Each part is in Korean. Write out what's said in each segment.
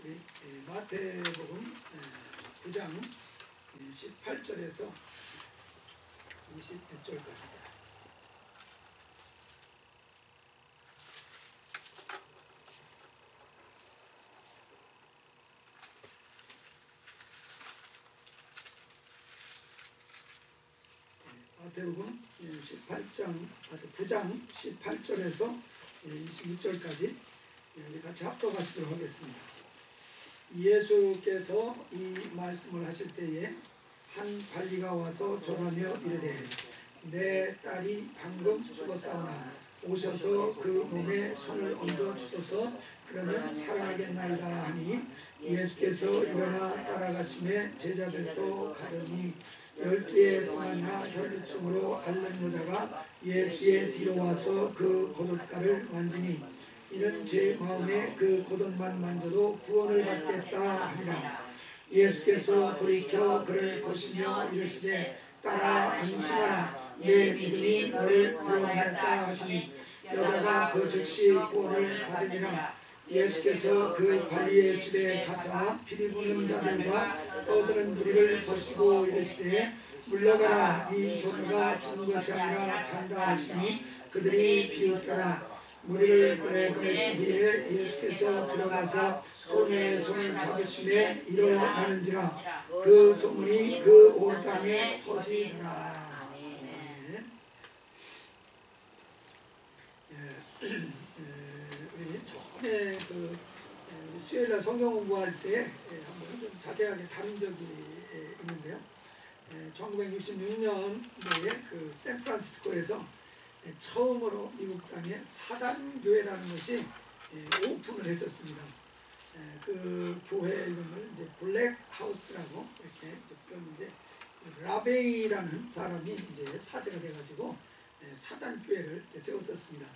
우리 마태복음 9장 18절에서 26절까지입니다. 마태복음 9장 18절에서 26절까지 같이 합독하시도록 하겠습니다. 예수께서 이 말씀을 하실 때에 한 관리가 와서 절하며 이르되 내 딸이 방금 죽었사오나 오셔서 그 몸에 손을 얹어 주소서 그러면 살아나겠나이다 하니 예수께서 일어나 따라가시매 제자들도 가더니 12의 동안이나 혈루증으로 앓는 여자가 예수의 뒤로 와서 그 겉옷가를 만지니 이는 제 마음에 그 겉옷만 만져도 구원을 받겠다 하니라. 예수께서 돌이켜 그를 보시며 이르시되 딸아 안심하라 내 믿음이 너를 구원하였다 하시니 여자가 그 즉시 구원을 받으니라. 예수께서 그 관리의 집에 가사 피리 부는 자들과 떠드는 무리를 보시고 이르시되 물러가라 이 소녀가 죽은 것이 아니라 잔다 하시니 그들이 비웃더라. 무리를 보내신 뒤에 예수께서 들어가서 소녀의 손을 잡으시매 일어나는지라. 그 소문이 그 온 땅에 퍼지더라. 우리 처음에 수요일날 성경 공부할 때 한번 좀 자세하게 다룬 적이 있는데요. 1966년도에 그 샌프란시스코에서 처음으로 미국 땅에 사단교회라는 것이 오픈을 했었습니다. 그 교회 이름을 이제 블랙하우스라고 이렇게 불렀는데 라베이라는 사람이 이제 사제가 돼가지고 사단교회를 세웠었습니다.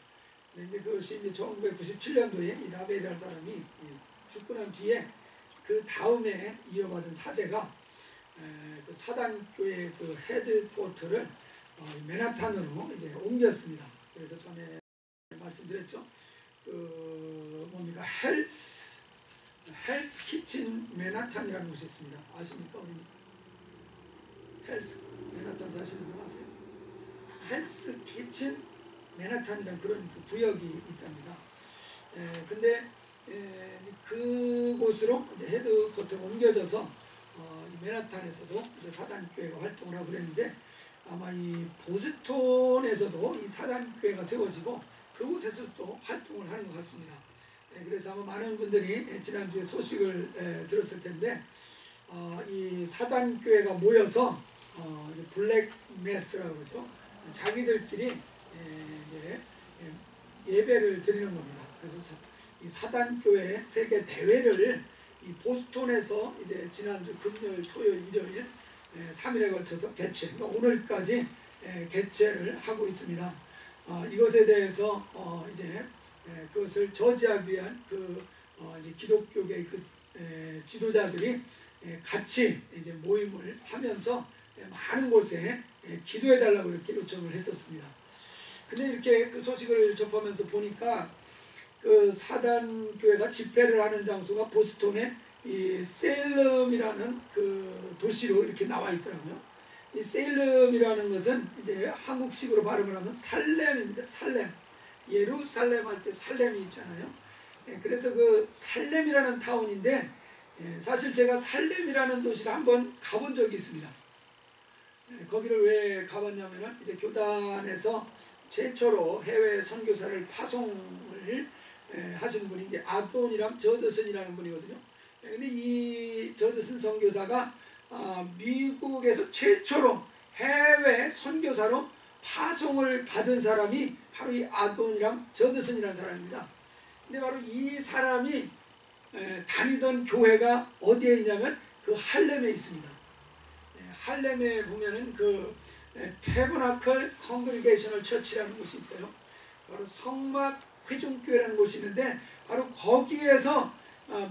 근데 그것이 이제 1997년도에 이 라베이라는 사람이 죽고 난 뒤에 그 다음에 이어받은 사제가 그 사단교회 그 헤드쿼터를 맨하탄으로 이제 옮겼습니다. 그래서 전에 말씀드렸죠. 그 뭡니까 헬스 키친 맨하탄이라는 곳이 있습니다. 아십니까? 우리 헬스 맨하탄 사시는 분 아세요? 헬스 키친 맨하탄이라는 그런 구역이 있답니다. 근데 그곳으로 이제 헤드쿼터가 옮겨져서 이 맨하탄에서도 이제 사단교회가 활동을 하고 그랬는데 아마 이 보스턴에서도 이 사단교회가 세워지고 그곳에서도 활동을 하는 것 같습니다. 그래서 아마 많은 분들이 지난주에 소식을 들었을 텐데 이 사단교회가 모여서 블랙 메스라고 그러죠. 자기들끼리 이제 예배를 드리는 겁니다. 그래서 이 사단교회 세계 대회를 이 보스턴에서 이제 지난주 금요일, 토요일, 일요일 3일에 걸쳐서 개최, 그러니까 오늘까지 개최를 하고 있습니다. 이것에 대해서 이제 그것을 저지하기 위한 그 이제 기독교계 그 지도자들이 같이 이제 모임을 하면서 많은 곳에 기도해달라고 이렇게 요청을 했었습니다. 근데 이렇게 그 소식을 접하면서 보니까 그 사단교회가 집회를 하는 장소가 보스턴의 이 세일럼이라는 그 도시로 이렇게 나와 있더라고요. 이 세일럼이라는 것은 이제 한국식으로 발음을 하면 살렘입니다. 살렘. 예루살렘 할 때 살렘이 있잖아요. 그래서 그 살렘이라는 타운인데 사실 제가 살렘이라는 도시를 한번 가본 적이 있습니다. 거기를 왜 가봤냐면은 이제 교단에서 최초로 해외 선교사를 파송을 하신 분이 이제 아돈이랑 저드슨이라는 분이거든요. 근데 이 저드슨 선교사가 미국에서 최초로 해외 선교사로 파송을 받은 사람이 바로 이 아돈이랑 저드슨이라는 사람입니다. 근데 바로 이 사람이 다니던 교회가 어디에 있냐면 그 할렘에 있습니다. 할렘에 보면은 그 태버나클 컨그리게이셔널 처치라는 곳이 있어요. 바로 성막 회중교회라는 곳이 있는데 바로 거기에서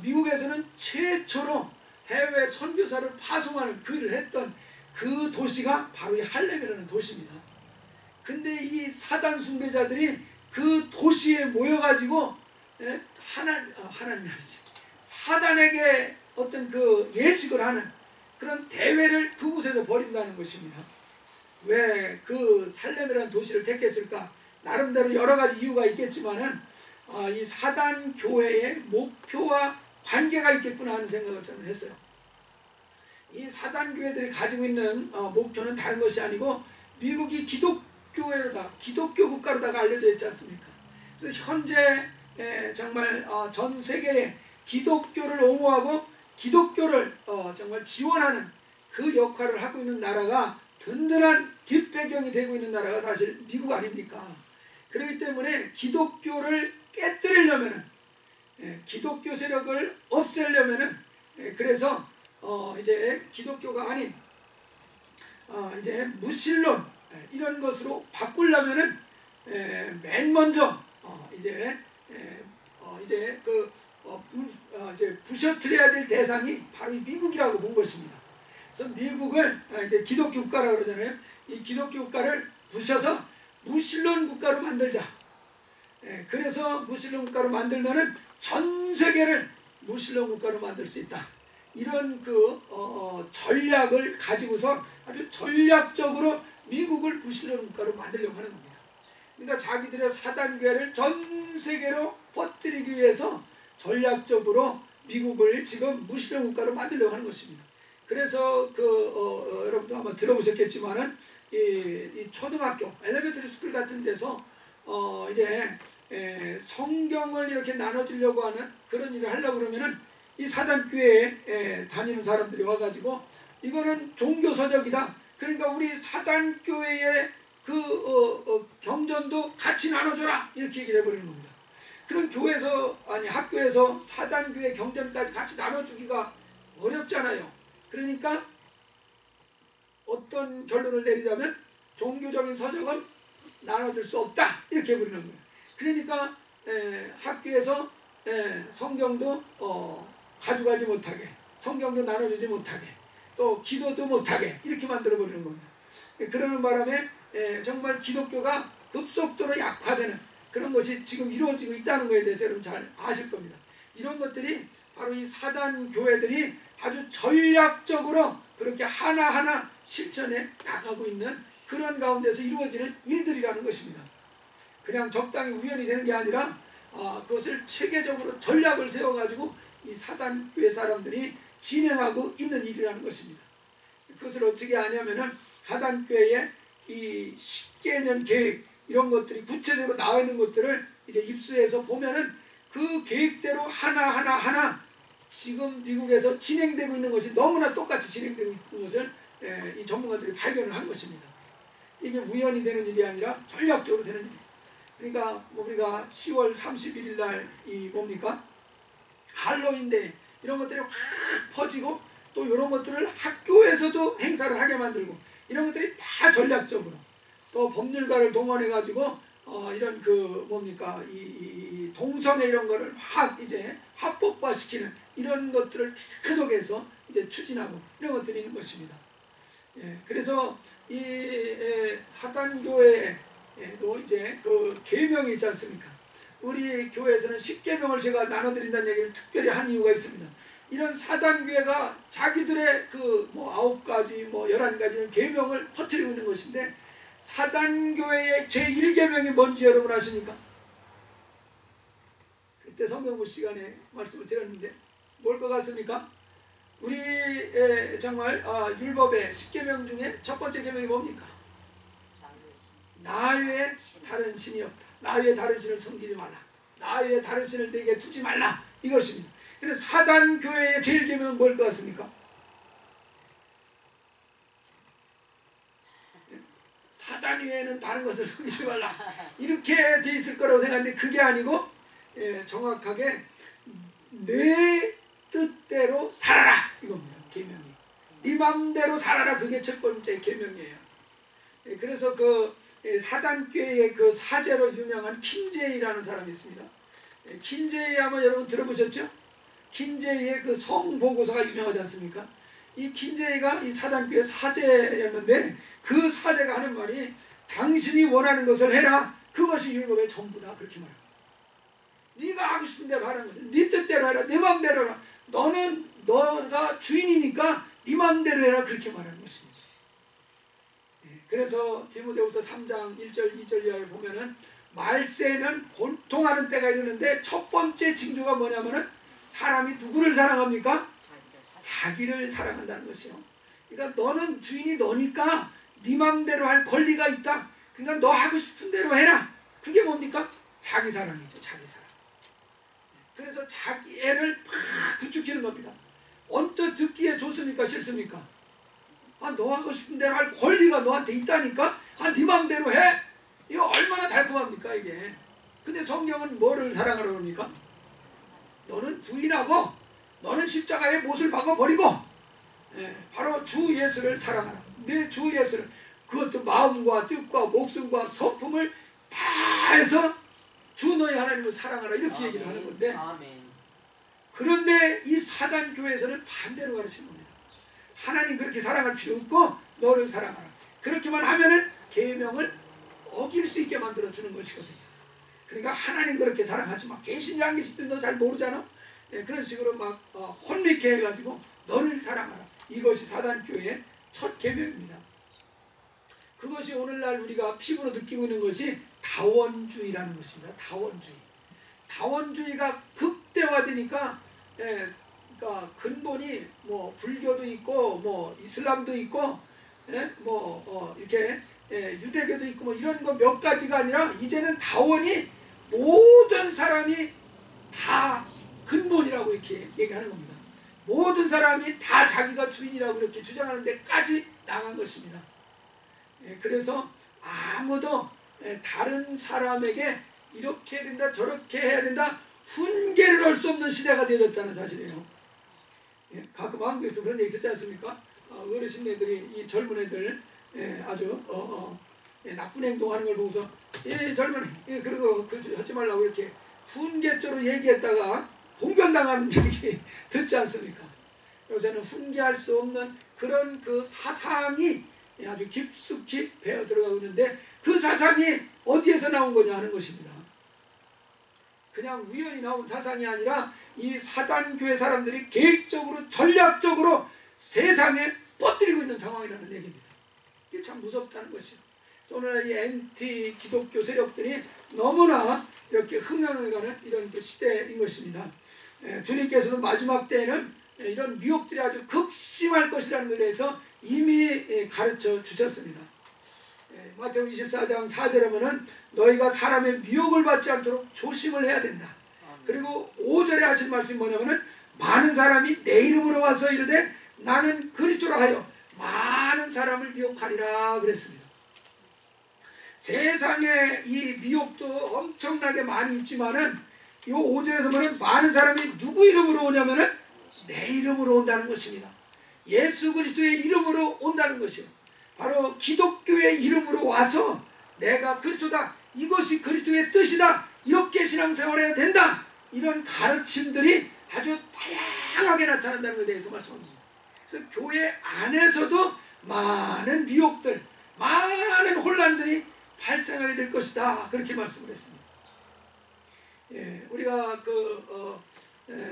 미국에서는 최초로 해외 선교사를 파송하는 그 일을 했던 그 도시가 바로 이 할렘이라는 도시입니다. 근데 이 사단 숭배자들이 그 도시에 모여가지고 하나님 하시죠. 사단에게 어떤 그 예식을 하는 그런 대회를 그곳에서 벌인다는 것입니다. 왜 그 살렘이라는 도시를 택했을까? 나름대로 여러 가지 이유가 있겠지만은 이 사단 교회의 목표와 관계가 있겠구나 하는 생각을 저는 했어요. 이 사단 교회들이 가지고 있는 목표는 다른 것이 아니고 미국이 기독교회로다, 기독교 국가로다가 알려져 있지 않습니까? 그래서 현재 정말 전 세계에 기독교를 옹호하고 기독교를 정말 지원하는 그 역할을 하고 있는 나라가 든든한 뒷배경이 되고 있는 나라가 사실 미국 아닙니까? 그렇기 때문에 기독교를 깨뜨리려면은, 기독교 세력을 없애려면은, 그래서 이제 기독교가 아닌 이제 무신론 이런 것으로 바꾸려면은 맨 먼저 이제 부셔뜨려야 될 대상이 바로 이 미국이라고 본 것입니다. 그래서 미국을 이제 기독교 국가라고 그러잖아요. 이 기독교 국가를 부셔서 무신론 국가로 만들자. 그래서 무신론 국가로 만들면은 전 세계를 무신론 국가로 만들 수 있다. 이런 그 전략을 가지고서 아주 전략적으로 미국을 무신론 국가로 만들려고 하는 겁니다. 그러니까 자기들의 사단교회를 전 세계로 퍼뜨리기 위해서 전략적으로 미국을 지금 무신론 국가로 만들려고 하는 것입니다. 그래서 여러분도 아마 들어보셨겠지만은 이 초등학교 엘레멘터리 스쿨 같은 데서 이제 성경을 이렇게 나눠주려고 하는 그런 일을 하려고 그러면은 이 사단교회에 다니는 사람들이 와가지고 이거는 종교서적이다. 그러니까 우리 사단교회의 그 경전도 같이 나눠줘라 이렇게 얘기를 해버리는 겁니다. 그런 교회에서 학교에서 사단교회 경전까지 같이 나눠주기가 어렵잖아요. 그러니까 어떤 결론을 내리자면 종교적인 서적은 나눠줄 수 없다 이렇게 해버리는 거예요. 그러니까 학교에서 성경도 가져가지 못하게, 성경도 나눠주지 못하게, 또 기도도 못하게 이렇게 만들어버리는 겁니다. 그러는 바람에 정말 기독교가 급속도로 약화되는 그런 것이 지금 이루어지고 있다는 것에 대해서 여러분 잘 아실 겁니다. 이런 것들이 바로 이 사단 교회들이 아주 전략적으로 그렇게 하나하나 실천해 나가고 있는 그런 가운데서 이루어지는 일들이라는 것입니다. 그냥 적당히 우연히 되는 게 아니라 그것을 체계적으로 전략을 세워가지고 이 사단교회 사람들이 진행하고 있는 일이라는 것입니다. 그것을 어떻게 하냐면은 사단교회의 이 10개년 계획 이런 것들이 구체적으로 나와 있는 것들을 이제 입수해서 보면은 그 계획대로 하나 지금 미국에서 진행되고 있는 것이 너무나 똑같이 진행되고 있는 것을 이 전문가들이 발견을 한 것입니다. 이게 우연히 되는 일이 아니라 전략적으로 되는 일입니다. 그러니까 우리가 10월 31일 날 이 뭡니까? 할로윈데이 이런 것들이 확 퍼지고 또 이런 것들을 학교에서도 행사를 하게 만들고 이런 것들이 다 전략적으로 또 법률가를 동원해 가지고 이런 그 뭡니까 이 동성애 이런 거를 막 이제 합법화시키는 이런 것들을 계속해서 이제 추진하고 이런 것들이 있는 것입니다. 그래서 이 사단교회에도 이제 그 계명이 있지 않습니까? 우리 교회에서는 10계명을 제가 나눠드린다는 얘기를 특별히 한 이유가 있습니다. 이런 사단교회가 자기들의 그 뭐 9가지 뭐 11가지는 계명을 퍼뜨리고 있는 것인데 사단교회의 제1계명이 뭔지 여러분 아십니까? 그때 성경부 시간에 말씀을 드렸는데 뭘 것 같습니까? 우리 정말 율법의 10계명 중에 첫 번째 계명이 뭡니까? 나 외에 다른 신이 없다. 나 외에 다른 신을 섬기지 말라. 나 외에 다른 신을 내게 두지 말라. 이것입니다. 그래서 사단교회의 제1계명은 뭘 것 같습니까? 사단 외에는 다른 것을 섬기지 말라. 이렇게 돼 있을 거라고 생각하는데 그게 아니고 정확하게 내 뜻대로 살아라 이겁니다. 계명이. 네 맘대로 살아라. 그게 첫 번째 계명이에요. 그래서 그 사단교회의 그 사제로 유명한 킨제이라는 사람이 있습니다. 킨제이 아마 여러분 들어보셨죠? 킨제이의 그 성보고서가 유명하지 않습니까? 이 킨제이가 이 사단교회 사제였는데 그 사제가 하는 말이 당신이 원하는 것을 해라. 그것이 율법의 전부다. 그렇게 말합니다. 네가 하고 싶은 대로 하라는 거죠. 네 뜻대로 해라. 네 마음대로 해라. 맘대로 해라 그렇게 말하는 것입니다. 그래서 디모데후서 3장 1절 2절 이하에 보면은 말세는 본통하는 때가 이르는데 첫 번째 징조가 뭐냐면은 사람이 누구를 사랑합니까? 자기를 사랑한다는 것이요. 그러니까 너는 주인이 너니까 네 맘대로 할 권리가 있다. 그러니까 너 하고 싶은 대로 해라. 그게 뭡니까? 자기 사랑이죠. 자기 사랑. 그래서 자기 애를 팍 부추기는 겁니다. 언뜻 듣기에 좋습니까? 싫습니까? 아, 너 하고 싶은 대로 할 권리가 너한테 있다니까? 아, 네 맘대로 해? 이거 얼마나 달콤합니까 이게? 근데 성경은 뭐를 사랑하라고 합니까? 너는 부인하고 너는 십자가에 못을 박아버리고 바로 주 예수를 사랑하라. 내 주 예수를 그것도 마음과 뜻과 목숨과 성품을 다 해서 주 너희 하나님을 사랑하라 이렇게 얘기를 하는 건데 그런데 이 사단 교회에서는 반대로 가르치는 겁니다. 하나님 그렇게 사랑할 필요 없고 너를 사랑하라. 그렇게만 하면은 계명을 어길 수 있게 만들어 주는 것이거든요. 그러니까 하나님 그렇게 사랑하지 마. 계신지 안 계신지 너 잘 모르잖아. 그런 식으로 막 혼미케 해가지고 너를 사랑하라. 이것이 사단 교회의 첫 계명입니다. 그것이 오늘날 우리가 피부로 느끼고 있는 것이 다원주의라는 것입니다. 다원주의. 다원주의가 극대화되니까 그러니까 근본이 뭐 불교도 있고 뭐 이슬람도 있고 이렇게 유대교도 있고 뭐 이런 거 몇 가지가 아니라 이제는 다원이 모든 사람이 다 근본이라고 이렇게 얘기하는 겁니다. 모든 사람이 다 자기가 주인이라고 이렇게 주장하는 데까지 나간 것입니다. 그래서 아무도 다른 사람에게 이렇게 해야 된다 저렇게 해야 된다 훈계를 할 수 없는 시대가 되어졌다는 사실이에요. 가끔 한국에서 그런 얘기 듣지 않습니까? 어르신네들이 이 젊은 애들 아주 나쁜 행동하는 걸 보고서 젊은 애 그런 거 하지 말라고 이렇게 훈계조로 얘기했다가 봉변당하는 적이 듣지 않습니까? 요새는 훈계할 수 없는 그런 그 사상이 아주 깊숙이 배어 들어가고 있는데 그 사상이 어디에서 나온 거냐 하는 것입니다. 그냥 우연히 나온 사상이 아니라 이 사단교회 사람들이 계획적으로 전략적으로 세상에 뻗들이고 있는 상황이라는 얘기입니다. 이게 참 무섭다는 것이요. 그래서 오늘날 이 엔티 기독교 세력들이 너무나 이렇게 흥행해가는 이런 그 시대인 것입니다. 주님께서도 마지막 때에는 이런 미혹들이 아주 극심할 것이라는 것에 대해서 이미 가르쳐 주셨습니다. 마태복음 24장 4절에 보면은 너희가 사람의 미혹을 받지 않도록 조심을 해야 된다. 그리고 5절에 하신 말씀이 뭐냐면은 많은 사람이 내 이름으로 와서 이르되 나는 그리스도라 하여 많은 사람을 미혹하리라 그랬습니다. 세상에 이 미혹도 엄청나게 많이 있지만은 이 5절에서 보면 많은 사람이 누구 이름으로 오냐면은 내 이름으로 온다는 것입니다. 예수 그리스도의 이름으로 온다는 것이요. 바로 기독교의 이름으로 와서 내가 그리스도다. 이것이 그리스도의 뜻이다. 이렇게 신앙생활해야 된다. 이런 가르침들이 아주 다양하게 나타난다는 것에 대해서 말씀합니다. 그래서 교회 안에서도 많은 미혹들, 많은 혼란들이 발생하게 될 것이다. 그렇게 말씀을 했습니다. 우리가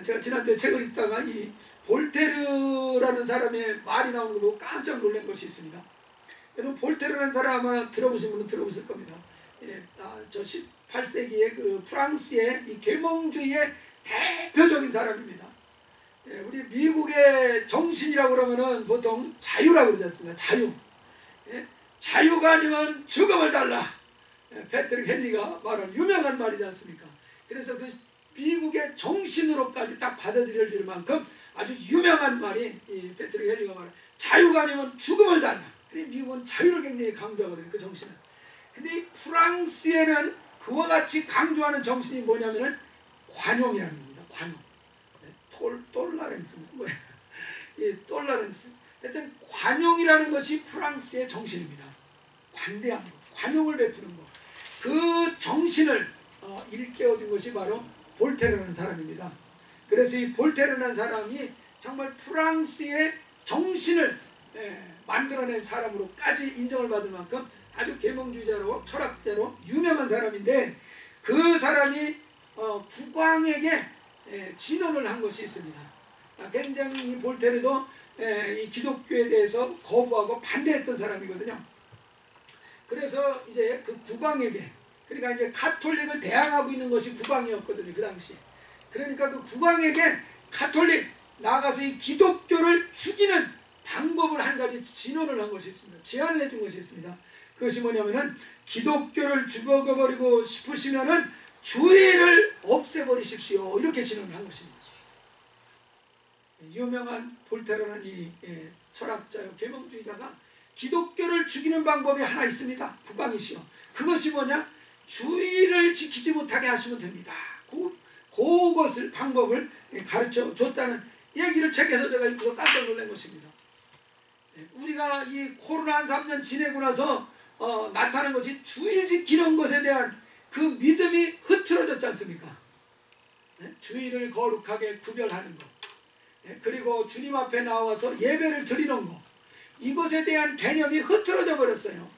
제가 지난주에 책을 읽다가 이 볼테르라는 사람의 말이 나오는 거 보고 깜짝 놀란 것이 있습니다. 여러분 볼테르라는 사람 아마 들어보신 분은 들어보실 겁니다. 저 18세기의 그 프랑스의 이 계몽주의의 대표적인 사람입니다. 우리 미국의 정신이라고 그러면은 보통 자유라고 그러지 않습니까? 자유. 자유가 아니면 죽음을 달라. 패트릭 헨리가 말한 유명한 말이지 않습니까? 그래서 그 미국의 정신으로까지 딱 받아들여질 만큼 아주 유명한 말이 이 패트릭 헨리가 말한 자유가 아니면 죽음을 달라. 미국은 자유를 굉장히 강조하거든요. 그 정신은. 근데 이 프랑스에는 그와 같이 강조하는 정신이 뭐냐면은 관용이라는 겁니다. 관용. 톨라렌스. 뭐야. 이 톨라렌스. 하여튼 관용이라는 것이 프랑스의 정신입니다. 관대한 것, 관용을 베푸는 것. 그 정신을 일깨워준 것이 바로 볼테르라는 사람입니다. 그래서 이 볼테르라는 사람이 정말 프랑스의 정신을 만들어낸 사람으로까지 인정을 받을 만큼 아주 계몽주의자로 철학자로 유명한 사람인데 그 사람이 국왕에게 진언을 한 것이 있습니다. 굉장히 이 볼테르도 이 기독교에 대해서 거부하고 반대했던 사람이거든요. 그래서 이제 그 국왕에게, 그러니까 이제 가톨릭을 대항하고 있는 것이 국왕이었거든요, 그 당시에. 그러니까 그 국왕에게 가톨릭 나가서 이 기독교를 죽이는 방법을 한 가지 진언을 한 것이 있습니다. 제안을 해준 것이 있습니다. 그것이 뭐냐면은 기독교를 죽여버리고 싶으시면은 주의를 없애버리십시오. 이렇게 진언을 한 것입니다. 유명한 볼테르라는 이 철학자요, 계몽주의자가 기독교를 죽이는 방법이 하나 있습니다. 국왕이시여. 그것이 뭐냐? 주의를 지키지 못하게 하시면 됩니다. 그것을 방법을 가르쳐 줬다는 얘기를 책에서 제가 읽고서 깜짝 놀란 것입니다. 우리가 이 코로나 한 3년 지내고 나서 나타난 것이 주의를 지키는 것에 대한 그 믿음이 흐트러졌지 않습니까? 주의를 거룩하게 구별하는 것, 그리고 주님 앞에 나와서 예배를 드리는 것, 이것에 대한 개념이 흐트러져 버렸어요.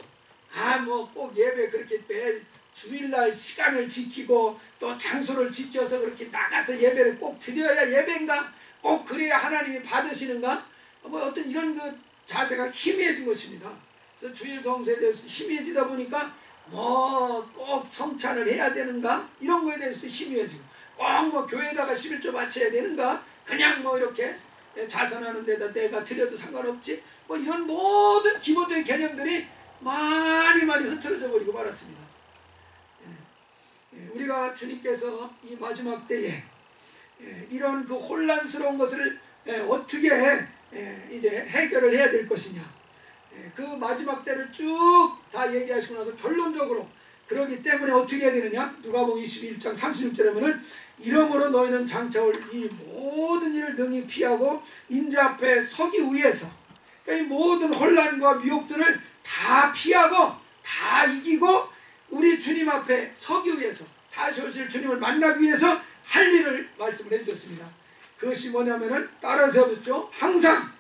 뭐 꼭 예배 그렇게 매일 주일날 시간을 지키고 또 장소를 지켜서 그렇게 나가서 예배를 꼭 드려야 예배인가? 꼭 그래야 하나님이 받으시는가? 뭐 어떤 이런 그 자세가 희미해진 것입니다. 그래서 주일 성수에 대해서 희미해지다 보니까 뭐 꼭 성찬을 해야 되는가? 이런 거에 대해서도 희미해지고, 꼭 뭐 교회에다가 11조 바쳐야 되는가? 그냥 뭐 이렇게 자선하는 데다 내가 드려도 상관없지? 뭐 이런 모든 기본적인 개념들이 많이 흐트러져 버리고 말았습니다. 우리가 주님께서 이 마지막 때에 이런 그 혼란스러운 것을 어떻게 이제 해결을 해야 될 것이냐, 그 마지막 때를 쭉 다 얘기하시고 나서 결론적으로 그러기 때문에 어떻게 해야 되느냐, 누가복음 21장 36절에 보면 이러므로 너희는 장차 올 이 모든 일을 능히 피하고 인자 앞에 서기 위해서, 그러니까 이 모든 혼란과 미혹들을 다 피하고 다 이기고 우리 주님 앞에 서기 위해서, 다시 오실 주님을 만나기 위해서 할 일을 말씀을 해주셨습니다. 그것이 뭐냐면은 따라서 해보시죠. 항상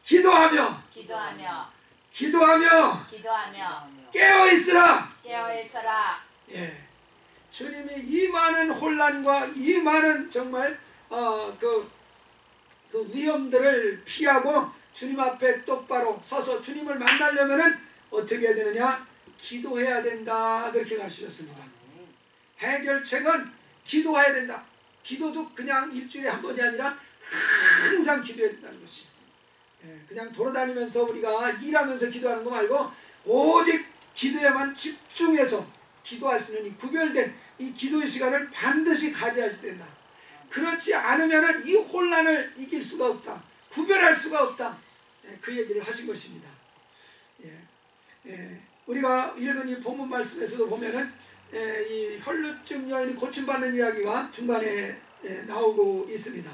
기도하며 깨어 있으라. 주님이 이 많은 혼란과 이 많은 정말 그 위험들을 피하고 주님 앞에 똑바로 서서 주님을 만나려면은 어떻게 해야 되느냐? 기도해야 된다. 그렇게 가르치셨습니다. 해결책은 기도해야 된다. 기도도 그냥 일주일에 한 번이 아니라 항상 기도해야 된다는 것입니다. 그냥 돌아다니면서 우리가 일하면서 기도하는 거 말고 오직 기도에만 집중해서 기도할 수 있는 이 구별된 이 기도의 시간을 반드시 가져야 된다. 그렇지 않으면 이 혼란을 이길 수가 없다. 구별할 수가 없다. 그 얘기를 하신 것입니다. 우리가 읽은 이 본문 말씀에서도 보면은 이 혈루증 여인이 고침받는 이야기가 중간에 나오고 있습니다.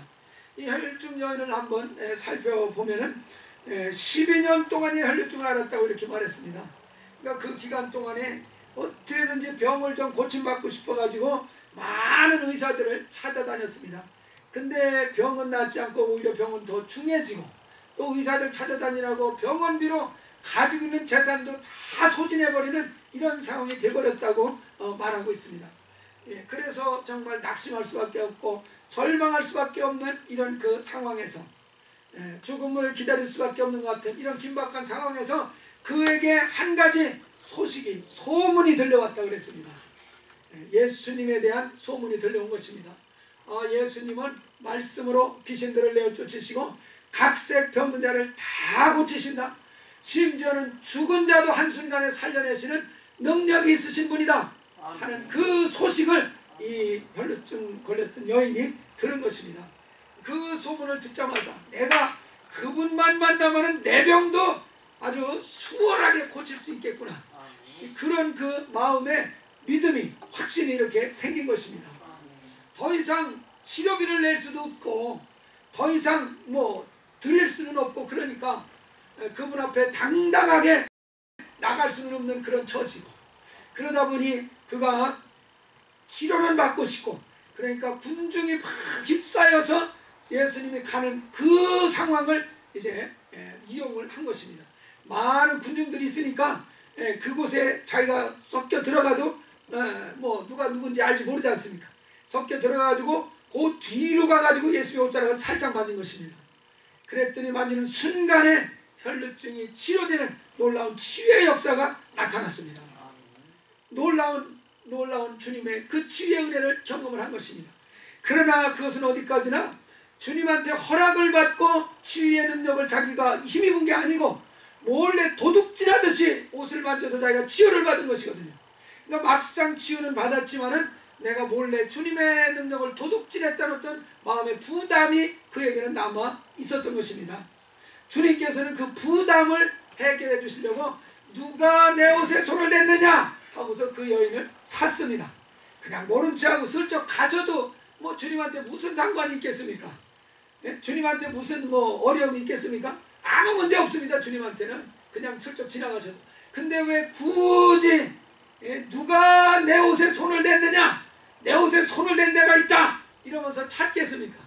이 혈루증 여인을 한번 살펴보면은 12년 동안 이 혈루증을 앓았다고 이렇게 말했습니다. 그러니까 그 기간 동안에 어떻게든지 병을 좀 고침받고 싶어가지고 많은 의사들을 찾아다녔습니다. 근데 병은 낫지 않고 오히려 병은 더 중해지고, 또 의사들 찾아다니라고 병원비로 가지고 있는 재산도 다 소진해버리는 이런 상황이 되어버렸다고 말하고 있습니다. 그래서 정말 낙심할 수밖에 없고 절망할 수밖에 없는 이런 그 상황에서, 죽음을 기다릴 수밖에 없는 것 같은 이런 긴박한 상황에서 그에게 한 가지 소식이, 소문이 들려왔다고 그랬습니다. 예수님에 대한 소문이 들려온 것입니다. 예수님은 말씀으로 귀신들을 내어 쫓으시고 각색 병든 자를 다 고치신다. 심지어는 죽은 자도 한순간에 살려내시는 능력이 있으신 분이다 하는 그 소식을 이 혈루증 걸렸던 여인이 들은 것입니다. 그 소문을 듣자마자 내가 그분만 만나면 내 병도 아주 수월하게 고칠 수 있겠구나, 그런 그 마음에 믿음이, 확신이 이렇게 생긴 것입니다. 더 이상 치료비를 낼 수도 없고 더 이상 뭐 드릴 수는 없고, 그러니까 그분 앞에 당당하게 나갈 수는 없는 그런 처지고, 그러다 보니 그가 치료만 받고 싶고, 그러니까 군중이 막 휩싸여서 예수님이 가는 그 상황을 이제 이용을 한 것입니다. 많은 군중들이 있으니까 그곳에 자기가 섞여 들어가도 뭐 누가 누군지 알지 모르지 않습니까? 섞여 들어가가지고 그 뒤로 가가지고 예수의 옷자락을 살짝 만진 것입니다. 그랬더니 만지는 순간에 혈루증이 치료되는 놀라운 치유의 역사가 나타났습니다. 놀라운 주님의 그 치유의 은혜를 경험을 한 것입니다. 그러나 그것은 어디까지나 주님한테 허락을 받고 치유의 능력을 자기가 힘입은 게 아니고 몰래 도둑질하듯이 옷을 만져서 자기가 치유를 받은 것이거든요. 그러니까 막상 치유는 받았지만은 내가 몰래 주님의 능력을 도둑질했다는 어떤 마음의 부담이 그에게는 남아 있었던 것입니다. 주님께서는 그 부담을 해결해 주시려고 누가 내 옷에 손을 댔느냐 하고서 그 여인을 샀습니다. 그냥 모른 척하고 슬쩍 가셔도 뭐 주님한테 무슨 상관이 있겠습니까? 예? 주님한테 무슨 뭐 어려움이 있겠습니까? 아무 문제 없습니다. 주님한테는 그냥 슬쩍 지나가셔도. 근데 왜 굳이 누가 내 옷에 손을 댔느냐, 내 옷에 손을 댄 데가 있다 이러면서 찾겠습니까?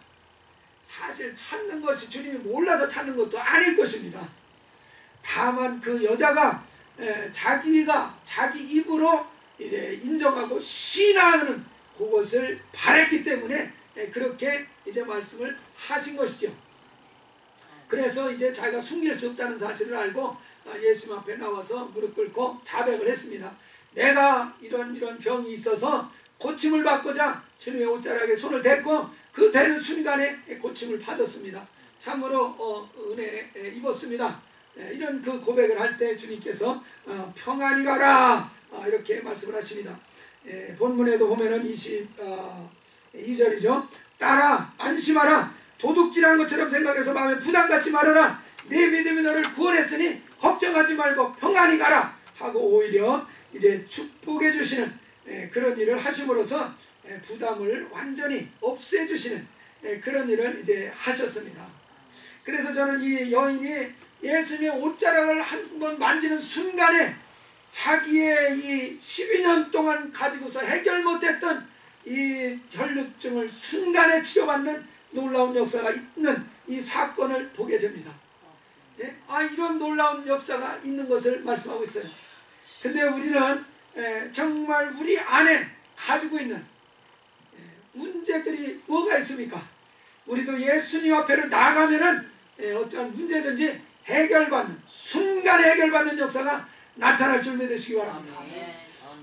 사실 찾는 것이 주님이 몰라서 찾는 것도 아닐 것입니다. 다만 그 여자가 자기가 자기 입으로 이제 인정하고 신앙하는 그것을 바랬기 때문에 그렇게 이제 말씀을 하신 것이죠. 그래서 이제 자기가 숨길 수 없다는 사실을 알고 예수님 앞에 나와서 무릎 꿇고 자백을 했습니다. 내가 이런 병이 있어서 고침을 받고자 주님의 옷자락에 손을 댔고 그 대는 순간에 고침을 받았습니다. 참으로 은혜 입었습니다. 이런 그 고백을 할 때 주님께서 평안히 가라 이렇게 말씀을 하십니다. 본문에도 보면은 22절이죠. 따라 안심하라. 도둑질한 것처럼 생각해서 마음에 부담 갖지 말아라. 내 믿음이 너를 구원했으니 걱정하지 말고 평안히 가라 하고 오히려 이제 축복해 주시는 그런 일을 하심으로써 부담을 완전히 없애주시는 그런 일을 이제 하셨습니다. 그래서 저는 이 여인이 예수님의 옷자락을 한 번 만지는 순간에 자기의 이 12년 동안 가지고서 해결 못했던 이 혈루증을 순간에 치료받는 놀라운 역사가 있는 이 사건을 보게 됩니다. 이런 놀라운 역사가 있는 것을 말씀하고 있어요. 근데 우리는 정말 우리 안에 가지고 있는 문제들이 뭐가 있습니까? 우리도 예수님 앞에로 나아가면은 어떠한 문제든지 해결받는, 순간에 해결받는 역사가 나타날 줄 믿으시기 바랍니다.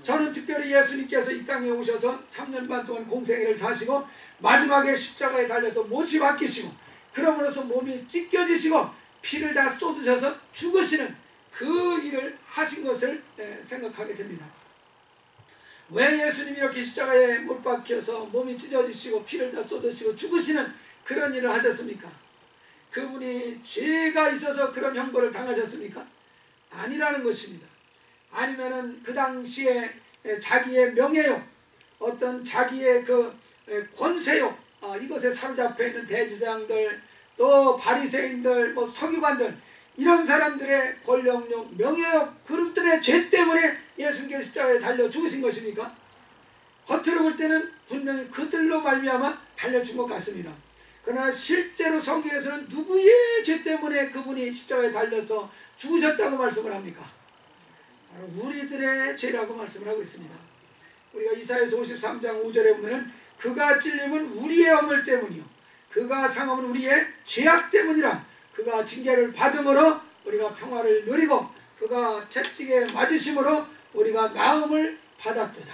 저는 특별히 예수님께서 이 땅에 오셔서 3년 반 동안 공생애를 사시고 마지막에 십자가에 달려서 못이 박히시고 그러므로서 몸이 찢겨지시고 피를 다 쏟으셔서 죽으시는 그 일을 하신 것을 생각하게 됩니다. 왜 예수님이 이렇게 십자가에 못 박혀서 몸이 찢어지시고 피를 다 쏟으시고 죽으시는 그런 일을 하셨습니까? 그분이 죄가 있어서 그런 형벌을 당하셨습니까? 아니라는 것입니다. 아니면은 그 당시에 자기의 명예욕, 어떤 자기의 그 권세욕, 이것에 사로잡혀 있는 대제사장들, 또 바리새인들, 뭐 서기관들, 이런 사람들의 권력욕, 명예욕, 그룹들의 죄 때문에 예수님께서 십자가에 달려 죽으신 것입니까? 겉으로 볼 때는 분명히 그들로 말미암아 달려 죽은 것 같습니다. 그러나 실제로 성경에서는 누구의 죄 때문에 그분이 십자가에 달려서 죽으셨다고 말씀을 합니까? 바로 우리들의 죄라고 말씀을 하고 있습니다. 우리가 이사야서 53장 5절에 보면은 그가 찔림은 우리의 허물 때문이요 그가 상함은 우리의 죄악 때문이라. 그가 징계를 받음으로 우리가 평화를 누리고 그가 채찍에 맞으심으로 우리가 나음을 받았도다.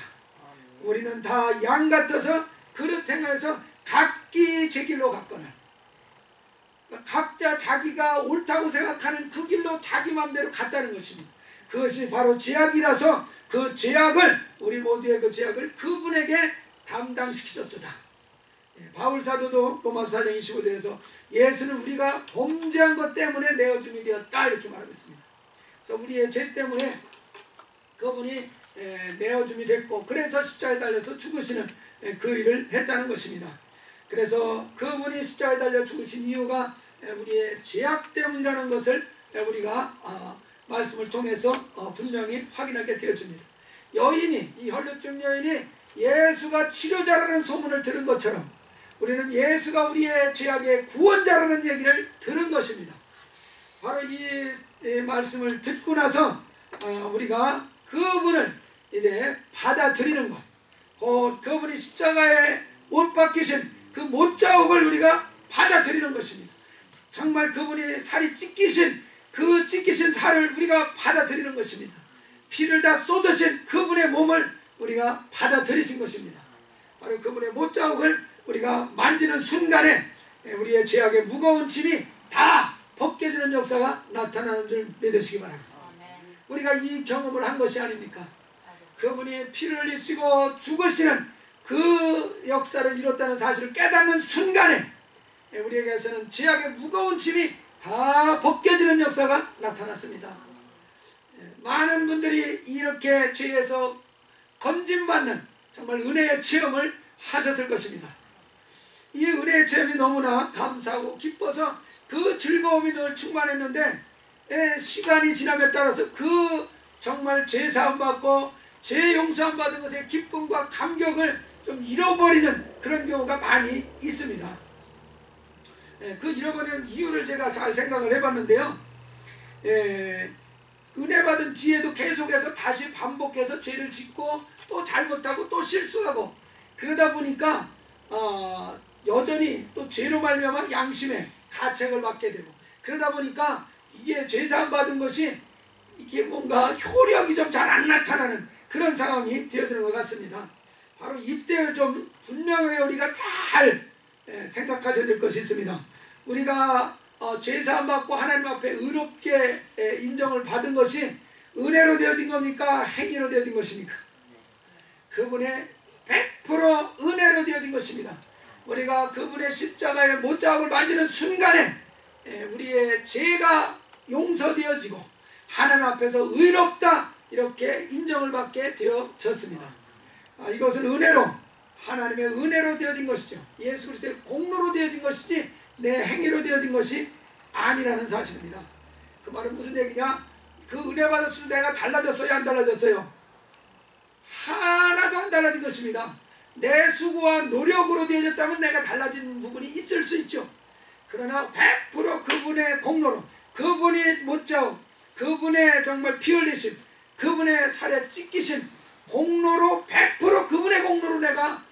우리는 다 양 같아서 그릇 행해서 각기 제 길로 갔거늘. 각자 자기가 옳다고 생각하는 그 길로 자기 마음대로 갔다는 것입니다. 그것이 바로 죄악이라서 그 죄악을, 우리 모두의 그 죄악을 그분에게 담당시키셨도다. 바울 사도도 로마서 4장 25절에서 예수는 우리가 범죄한 것 때문에 내어줌이 되었다 이렇게 말하고 있습니다. 그래서 우리의 죄 때문에 그분이 내어줌이 됐고 그래서 십자가에 달려서 죽으시는 그 일을 했다는 것입니다. 그래서 그분이 십자가에 달려 죽으신 이유가 우리의 죄악 때문이라는 것을 우리가 말씀을 통해서 분명히 확인하게 되어집니다. 여인이, 이 혈루증 여인이 예수가 치료자라는 소문을 들은 것처럼 우리는 예수가 우리의 죄악의 구원자라는 얘기를 들은 것입니다. 바로 이 말씀을 듣고 나서 우리가 그분을 이제 받아들이는 것, 그분이 십자가에 못 박히신 그 못자국을 우리가 받아들이는 것입니다. 정말 그분이 살이 찢기신 그 찢기신 살을 우리가 받아들이는 것입니다. 피를 다 쏟으신 그분의 몸을 우리가 받아들이신 것입니다. 바로 그분의 못자국을 우리가 만지는 순간에 우리의 죄악의 무거운 짐이 다 벗겨지는 역사가 나타나는 줄 믿으시기 바랍니다. 우리가 이 경험을 한 것이 아닙니까? 그분이 피를 흘리시고 죽으시는 그 역사를 이뤘다는 사실을 깨닫는 순간에 우리에게서는 죄악의 무거운 짐이 다 벗겨지는 역사가 나타났습니다. 많은 분들이 이렇게 죄에서 건짐받는 정말 은혜의 체험을 하셨을 것입니다. 이 은혜의 체험이 너무나 감사하고 기뻐서 그 즐거움이 늘 충만했는데 시간이 지남에 따라서 그 정말 죄 사함 받고 죄 용서함 받은 것의 기쁨과 감격을 좀 잃어버리는 그런 경우가 많이 있습니다. 그 잃어버리는 이유를 제가 잘 생각을 해봤는데요. 은혜 받은 뒤에도 계속해서 다시 반복해서 죄를 짓고 또 잘못하고 또 실수하고 그러다 보니까 여전히 또 죄로 말미암아 양심에 가책을 받게 되고 그러다 보니까 이게 죄사함 받은 것이 이게 뭔가 효력이 좀 잘 안 나타나는 그런 상황이 되어지는 것 같습니다. 바로 이때 좀 분명하게 우리가 잘 생각하셔야 될 것이 있습니다. 우리가 죄사함 받고 하나님 앞에 의롭게 인정을 받은 것이 은혜로 되어진 겁니까? 행위로 되어진 것입니까? 그분의 100% 은혜로 되어진 것입니다. 우리가 그분의 십자가의 못자국을 만지는 순간에 우리의 죄가 용서되어지고 하나님 앞에서 의롭다 이렇게 인정을 받게 되어졌습니다. 이것은 은혜로 하나님의 은혜로 되어진 것이죠. 예수 그리스도의 공로로 되어진 것이지 내 행위로 되어진 것이 아니라는 사실입니다. 그 말은 무슨 얘기냐? 그 은혜 받았을 때 내가 달라졌어요? 안 달라졌어요? 하나도 안 달라진 것입니다. 내 수고와 노력으로 되어졌다면 내가 달라진 부분이 있을 수 있죠. 그러나 100% 그분의 공로로 그분이 못자국 그분의 정말 피 흘리심 그분의 살에 찢기신 공로로 100% 그분의 공로로 내가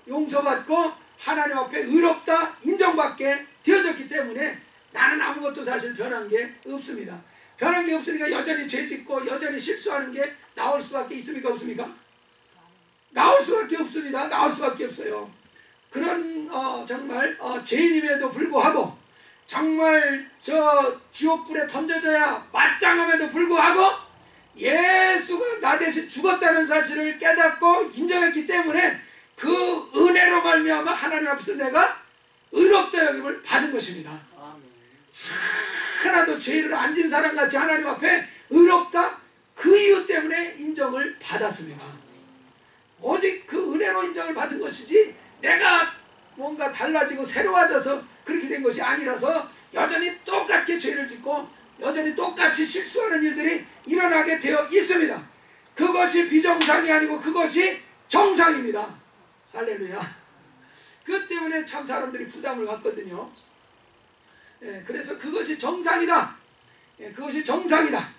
용서받고 하나님 앞에 의롭다 인정받게 되어졌기 때문에 나는 아무것도 사실 변한 게 없습니다. 변한 게 없으니까 여전히 죄짓고 여전히 실수하는 게 나올 수밖에 있습니까? 없습니까? 나올 수밖에 없습니다. 나올 수밖에 없어요. 그런 정말 죄인임에도 불구하고 정말 저 지옥불에 던져져야 마땅함에도 불구하고 예수가 나 대신 죽었다는 사실을 깨닫고 인정했기 때문에 그 은혜로 말미암아 하나님 앞에서 내가 의롭다 여김을 받은 것입니다. 하나도 죄를 안 진 사람같이 하나님 앞에 의롭다 그 이유 때문에 인정을 받았습니다. 오직 그 은혜로 인정을 받은 것이지 내가 뭔가 달라지고 새로워져서 그렇게 된 것이 아니라서 여전히 똑같게 죄를 짓고 여전히 똑같이 실수하는 일들이 일어나게 되어 있습니다. 그것이 비정상이 아니고 그것이 정상입니다. 할렐루야. 그 때문에 참 사람들이 부담을 갖거든요. 그래서 그것이 정상이다. 그것이 정상이다.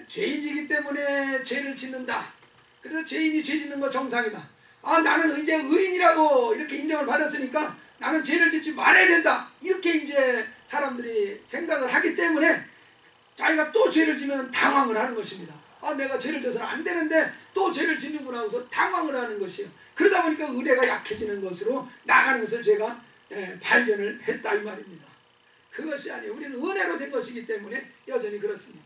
죄인이기 때문에 죄를 짓는다. 그래서 죄인이 죄 짓는 거 정상이다. 나는 이제 의인이라고 이렇게 인정을 받았으니까 나는 죄를 짓지 말아야 된다. 이렇게 이제 사람들이 생각을 하기 때문에 자기가 또 죄를 지면 당황을 하는 것입니다. 내가 죄를 져서는 안 되는데 또 죄를 짓는구나 하고서 당황을 하는 것이에요. 그러다 보니까 은혜가 약해지는 것으로 나가는 것을 제가 발견을 했다 이 말입니다. 그것이 아니에요. 우리는 은혜로 된 것이기 때문에 여전히 그렇습니다.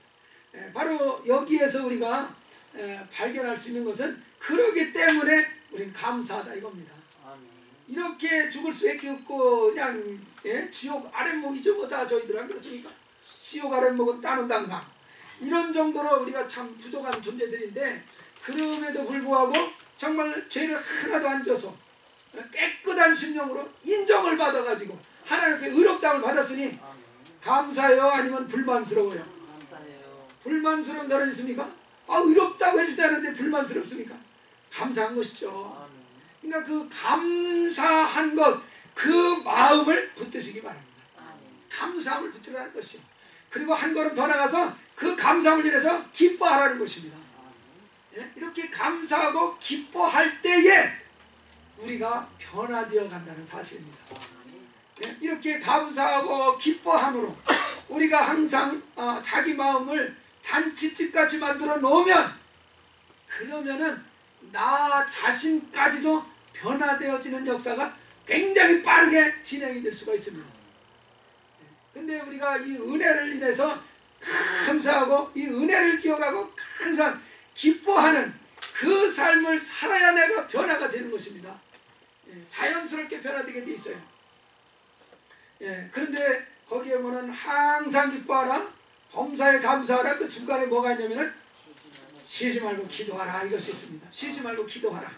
바로 여기에서 우리가 발견할 수 있는 것은 그러기 때문에 우리는 감사하다 이겁니다. 이렇게 죽을 수밖에 없고 그냥 지옥 아랫목이죠 뭐 다 저희들 안 그렇습니까? 지옥 아랫목은 따는 당상 이런 정도로 우리가 참 부족한 존재들인데 그럼에도 불구하고 정말 죄를 하나도 안 져서 깨끗한 심령으로 인정을 받아가지고 하나님께 의롭다함을 받았으니 감사해요? 아니면 불만스러워요? 불만스러운 사람 있습니까? 의롭다고 해주다는데 불만스럽습니까? 감사한 것이죠. 그러니까 그 감사한 것, 그 마음을 붙드시기 바랍니다. 감사함을 붙들라는 것이요. 그리고 한 걸음 더 나가서 그 감사함을 인해서 기뻐하라는 것입니다. 이렇게 감사하고 기뻐할 때에 우리가 변화되어 간다는 사실입니다. 이렇게 감사하고 기뻐함으로 우리가 항상 자기 마음을 잔치집같이 만들어 놓으면, 그러면은 나 자신까지도 변화되어지는 역사가 굉장히 빠르게 진행이 될 수가 있습니다. 근데 우리가 이 은혜를 인해서 감사하고 이 은혜를 기억하고 항상 기뻐하는 그 삶을 살아야 내가 변화가 되는 것입니다. 자연스럽게 변화되게 돼 있어요. 그런데 거기에 보면 항상 기뻐하라, 범사에 감사하라, 그 중간에 뭐가 있냐면은 쉬지 말고 기도하라, 이것이 있습니다. 쉬지 말고 기도하라.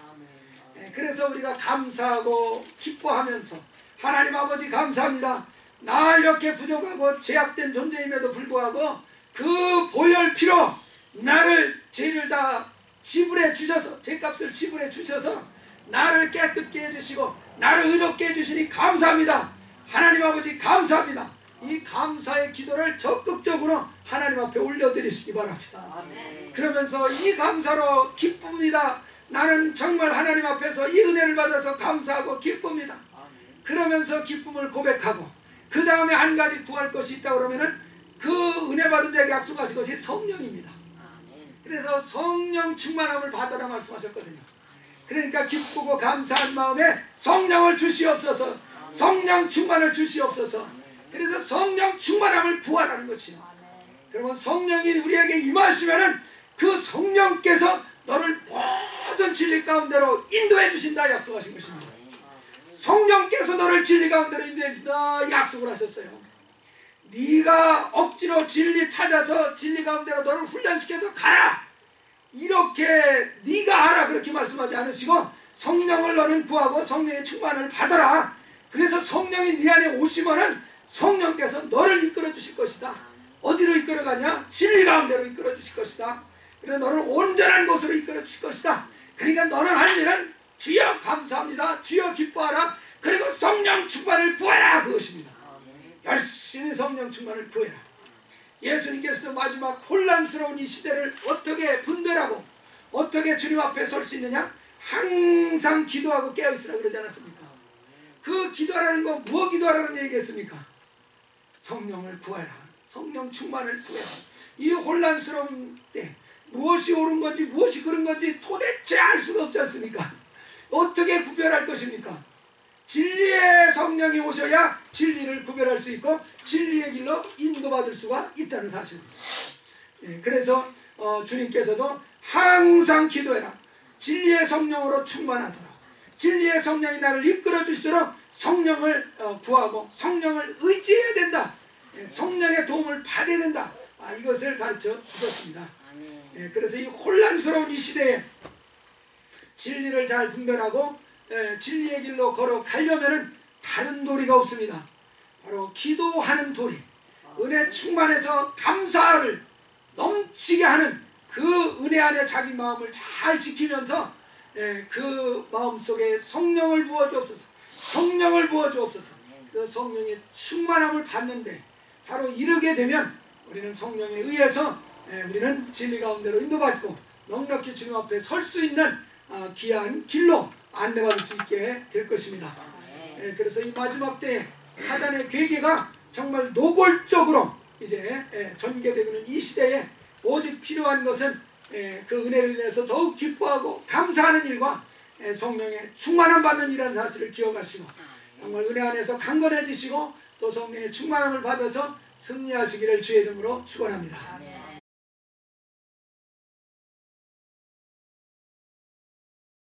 그래서 우리가 감사하고 기뻐하면서 하나님 아버지 감사합니다. 나 이렇게 부족하고 죄악된 존재임에도 불구하고 그 보혈 피로 나를 죄를 다 지불해 주셔서, 죄값을 지불해 주셔서 나를 깨끗게 해주시고 나를 의롭게 해주시니 감사합니다. 하나님 아버지 감사합니다. 이 감사의 기도를 적극적으로 하나님 앞에 올려드리시기 바랍니다. 아멘. 그러면서 이 감사로 기쁩니다. 나는 정말 하나님 앞에서 이 은혜를 받아서 감사하고 기쁩니다. 아멘. 그러면서 기쁨을 고백하고 그 다음에 한 가지 구할 것이 있다고 그러면은 그 은혜 받은 자에게 약속하신 것이 성령입니다. 아멘. 그래서 성령 충만함을 받으라 말씀하셨거든요. 그러니까 기쁘고 감사한 마음에 성령을 주시옵소서, 성령 충만을 주시옵소서. 그래서 성령 충만함을 구하라는 것이요. 그러면 성령이 우리에게 임하시면은 그 성령께서 너를 모든 진리 가운데로 인도해 주신다 약속하신 것입니다. 성령께서 너를 진리 가운데로 인도해 주신다 약속을 하셨어요. 네가 억지로 진리 찾아서 진리 가운데로 너를 훈련시켜서 가라, 이렇게 네가 알아 그렇게 말씀하지 않으시고 성령을 너는 구하고 성령의 충만을 받아라. 그래서 성령이 네 안에 오시면은 성령께서 너를 이끌어 주실 것이다. 어디로 이끌어 가냐? 진리 가운데로 이끌어 주실 것이다. 그래서 너를 온전한 곳으로 이끌어 주실 것이다. 그러니까 너는 할 일은 주여 감사합니다, 주여 기뻐하라, 그리고 성령 충만을 구하라, 그것입니다. 열심히 성령 충만을 구해라. 예수님께서도 마지막 혼란스러운 이 시대를 어떻게 분별하고 어떻게 주님 앞에 설 수 있느냐? 항상 기도하고 깨어있으라 그러지 않았습니까? 그 기도하라는 거 무엇 기도하라는 얘기겠습니까? 성령을 구하라, 성령 충만을 구해라. 이 혼란스러운 때 무엇이 옳은 건지 무엇이 그른 건지 도대체 알 수가 없지 않습니까? 어떻게 구별할 것입니까? 진리의 성령이 오셔야 진리를 구별할 수 있고 진리의 길로 인도받을 수가 있다는 사실입니다. 그래서 주님께서도 항상 기도해라, 진리의 성령으로 충만하도록, 진리의 성령이 나를 이끌어 주시도록 성령을 구하고 성령을 의지해야 된다, 성령의 도움을 받아야 된다, 이것을 가르쳐 주셨습니다. 그래서 이 혼란스러운 이 시대에 진리를 잘 분별하고 진리의 길로 걸어가려면 다른 도리가 없습니다. 바로 기도하는 도리, 은혜 충만해서 감사를 넘치게 하는 그 은혜 안에 자기 마음을 잘 지키면서 그 마음속에 성령을 부어주옵소서, 성령을 부어주옵소서. 그래서 성령의 충만함을 받는데 바로 이르게 되면 우리는 성령에 의해서 우리는 진리 가운데로 인도받고 넉넉히 주님 앞에 설 수 있는 귀한 길로 안내받을 수 있게 될 것입니다. 그래서 이 마지막 때 사단의 괴계가 정말 노골적으로 이제 전개되고 있는 이 시대에 오직 필요한 것은 그 은혜를 인해서 더욱 기뻐하고 감사하는 일과 성령의 충만함 받는 일이라는 사실을 기억하시고 정말 은혜 안에서 강건해지시고 또 성령의 충만함을 받아서 승리하시기를 주의 이름으로 축원합니다.